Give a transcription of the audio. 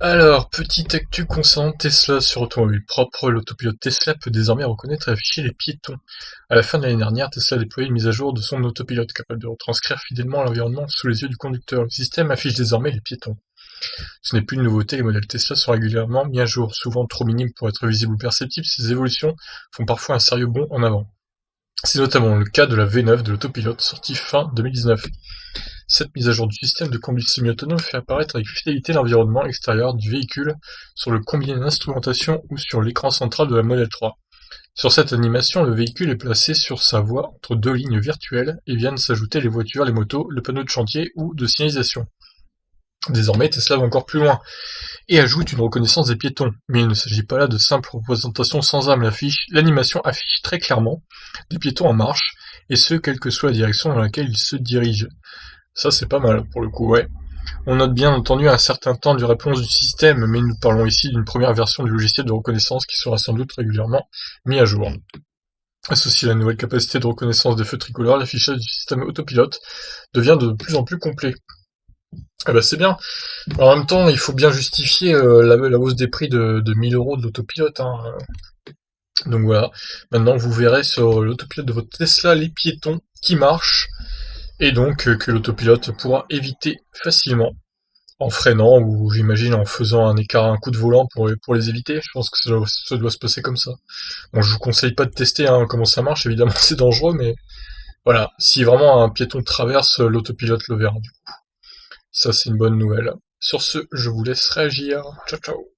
Alors, petite actu concernant Tesla sur automobile propre, l'autopilote Tesla peut désormais reconnaître et afficher les piétons. À la fin de l'année dernière, Tesla a déployé une mise à jour de son autopilote capable de retranscrire fidèlement l'environnement sous les yeux du conducteur. Le système affiche désormais les piétons. Ce n'est plus une nouveauté, les modèles Tesla sont régulièrement mis à jour, souvent trop minimes pour être visibles ou perceptibles. Ces évolutions font parfois un sérieux bond en avant. C'est notamment le cas de la V9 de l'autopilote, sortie fin 2019. Cette mise à jour du système de conduite semi-autonome fait apparaître avec fidélité l'environnement extérieur du véhicule sur le combiné d'instrumentation ou sur l'écran central de la Model 3. Sur cette animation, le véhicule est placé sur sa voie entre deux lignes virtuelles et viennent s'ajouter les voitures, les motos, le panneau de chantier ou de signalisation. Désormais, Tesla va encore plus loin et ajoute une reconnaissance des piétons. Mais il ne s'agit pas là de simples représentations sans âme. L'animation affiche très clairement des piétons en marche, et ce, quelle que soit la direction dans laquelle ils se dirigent. Ça, c'est pas mal, pour le coup, ouais. On note bien entendu un certain temps de réponse du système, mais nous parlons ici d'une première version du logiciel de reconnaissance qui sera sans doute régulièrement mis à jour. Associé à la nouvelle capacité de reconnaissance des feux tricolores, l'affichage du système autopilote devient de plus en plus complet. Ah bah c'est bien. En même temps, il faut bien justifier la hausse des prix de 1000 € de l'autopilote, hein. Donc voilà. Maintenant, vous verrez sur l'autopilote de votre Tesla les piétons qui marchent, et donc que l'autopilote pourra éviter facilement en freinant ou j'imagine en faisant un coup de volant pour les éviter. Je pense que ça doit se passer comme ça. Bon, je vous conseille pas de tester hein, comment ça marche, évidemment c'est dangereux, mais voilà, si vraiment un piéton traverse, l'autopilote le verra. Ça c'est une bonne nouvelle. Sur ce, je vous laisse réagir. Ciao ciao.